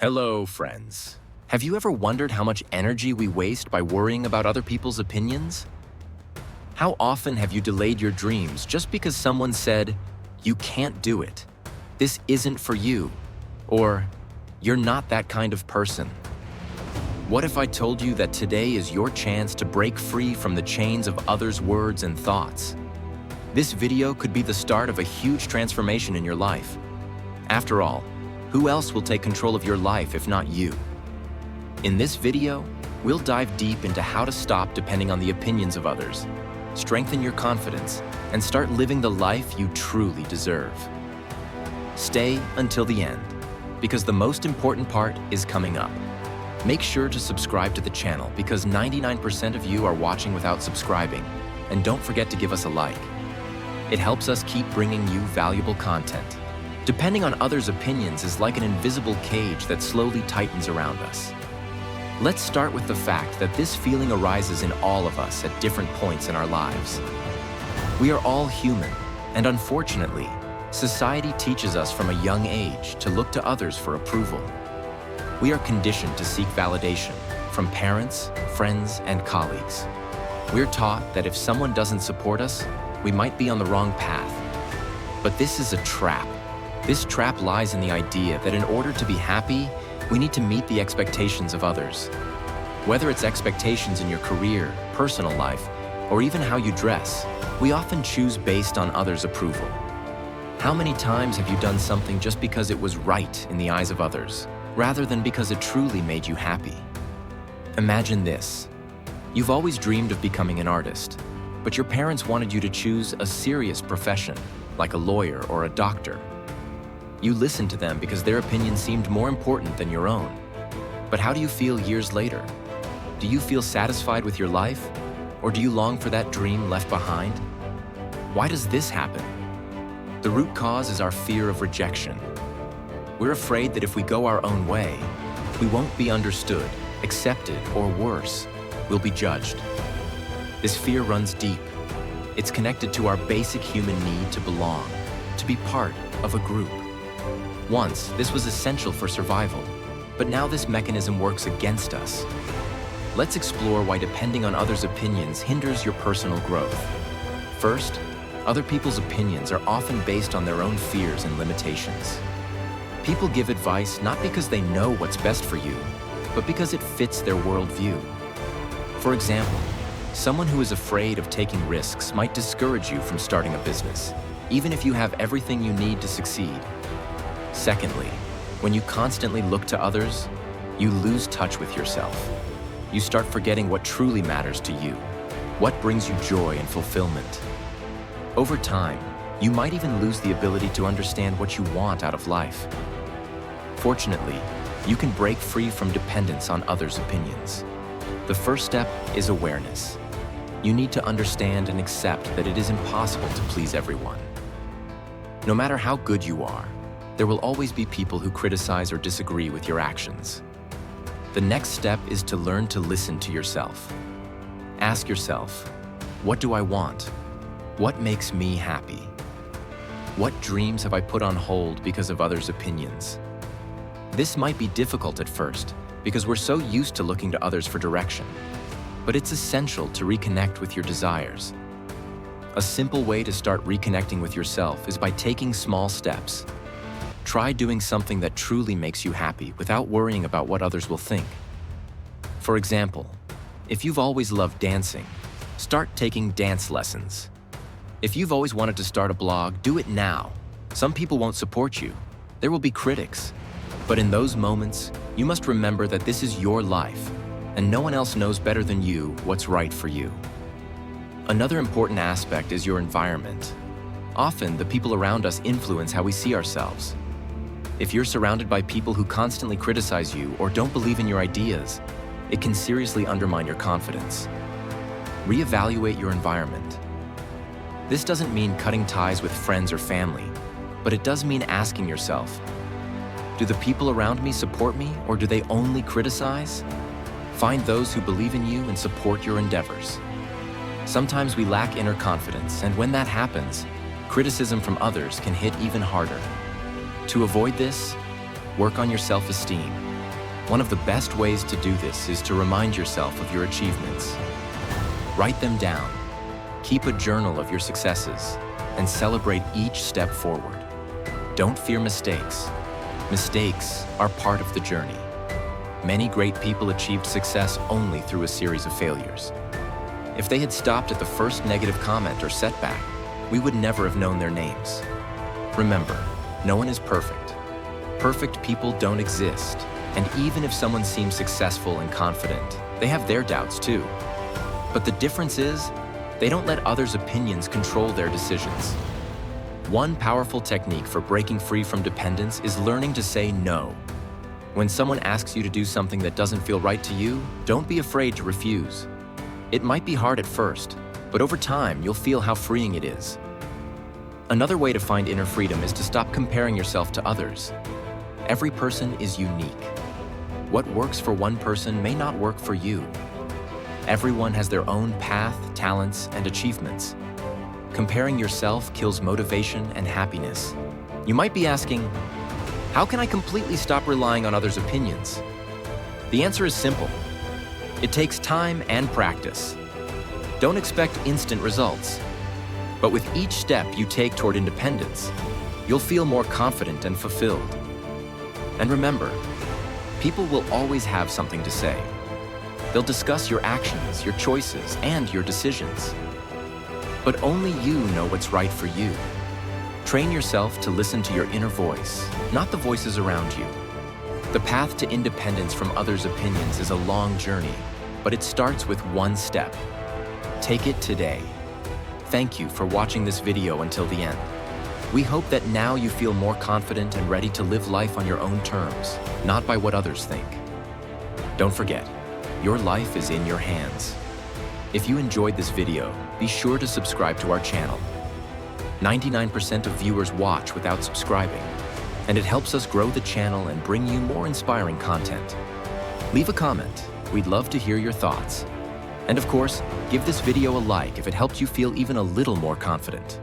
Hello, friends. Have you ever wondered how much energy we waste by worrying about other people's opinions? How often have you delayed your dreams just because someone said, "You can't do it. This isn't for you," or "You're not that kind of person"? What if I told you that today is your chance to break free from the chains of others' words and thoughts? This video could be the start of a huge transformation in your life. After all, who else will take control of your life if not you? In this video, we'll dive deep into how to stop depending on the opinions of others, strengthen your confidence, and start living the life you truly deserve. Stay until the end, because the most important part is coming up. Make sure to subscribe to the channel because 99% of you are watching without subscribing, and don't forget to give us a like. It helps us keep bringing you valuable content. Depending on others' opinions is like an invisible cage that slowly tightens around us. Let's start with the fact that this feeling arises in all of us at different points in our lives. We are all human, and unfortunately, society teaches us from a young age to look to others for approval. We are conditioned to seek validation from parents, friends, and colleagues. We're taught that if someone doesn't support us, we might be on the wrong path. But this is a trap. This trap lies in the idea that in order to be happy, we need to meet the expectations of others. Whether it's expectations in your career, personal life, or even how you dress, we often choose based on others' approval. How many times have you done something just because it was right in the eyes of others, rather than because it truly made you happy? Imagine this. You've always dreamed of becoming an artist, but your parents wanted you to choose a serious profession, like a lawyer or a doctor. You listened to them because their opinion seemed more important than your own. But how do you feel years later? Do you feel satisfied with your life? Or do you long for that dream left behind? Why does this happen? The root cause is our fear of rejection. We're afraid that if we go our own way, we won't be understood, accepted, or worse, we'll be judged. This fear runs deep. It's connected to our basic human need to belong, to be part of a group. Once, this was essential for survival, but now this mechanism works against us. Let's explore why depending on others' opinions hinders your personal growth. First, other people's opinions are often based on their own fears and limitations. People give advice not because they know what's best for you, but because it fits their worldview. For example, someone who is afraid of taking risks might discourage you from starting a business, even if you have everything you need to succeed. Secondly, when you constantly look to others, you lose touch with yourself. You start forgetting what truly matters to you, what brings you joy and fulfillment. Over time, you might even lose the ability to understand what you want out of life. Fortunately, you can break free from dependence on others' opinions. The first step is awareness. You need to understand and accept that it is impossible to please everyone. No matter how good you are, there will always be people who criticize or disagree with your actions. The next step is to learn to listen to yourself. Ask yourself, what do I want? What makes me happy? What dreams have I put on hold because of others' opinions? This might be difficult at first because we're so used to looking to others for direction, but it's essential to reconnect with your desires. A simple way to start reconnecting with yourself is by taking small steps. Try doing something that truly makes you happy without worrying about what others will think. For example, if you've always loved dancing, start taking dance lessons. If you've always wanted to start a blog, do it now. Some people won't support you. There will be critics. But in those moments, you must remember that this is your life, and no one else knows better than you what's right for you. Another important aspect is your environment. Often, the people around us influence how we see ourselves. If you're surrounded by people who constantly criticize you or don't believe in your ideas, it can seriously undermine your confidence. Reevaluate your environment. This doesn't mean cutting ties with friends or family, but it does mean asking yourself, do the people around me support me or do they only criticize? Find those who believe in you and support your endeavors. Sometimes we lack inner confidence, and when that happens, criticism from others can hit even harder. To avoid this, work on your self-esteem. One of the best ways to do this is to remind yourself of your achievements. Write them down, keep a journal of your successes, and celebrate each step forward. Don't fear mistakes. Mistakes are part of the journey. Many great people achieved success only through a series of failures. If they had stopped at the first negative comment or setback, we would never have known their names. Remember, no one is perfect. Perfect people don't exist, and even if someone seems successful and confident, they have their doubts too. But the difference is, they don't let others' opinions control their decisions. One powerful technique for breaking free from dependence is learning to say no. When someone asks you to do something that doesn't feel right to you, don't be afraid to refuse. It might be hard at first, but over time, you'll feel how freeing it is. Another way to find inner freedom is to stop comparing yourself to others. Every person is unique. What works for one person may not work for you. Everyone has their own path, talents, and achievements. Comparing yourself kills motivation and happiness. You might be asking, how can I completely stop relying on others' opinions? The answer is simple. It takes time and practice. Don't expect instant results. But with each step you take toward independence, you'll feel more confident and fulfilled. And remember, people will always have something to say. They'll discuss your actions, your choices, and your decisions. But only you know what's right for you. Train yourself to listen to your inner voice, not the voices around you. The path to independence from others' opinions is a long journey, but it starts with one step. Take it today. Thank you for watching this video until the end. We hope that now you feel more confident and ready to live life on your own terms, not by what others think. Don't forget, your life is in your hands. If you enjoyed this video, be sure to subscribe to our channel. 99% of viewers watch without subscribing, and it helps us grow the channel and bring you more inspiring content. Leave a comment. We'd love to hear your thoughts. And of course, give this video a like if it helped you feel even a little more confident.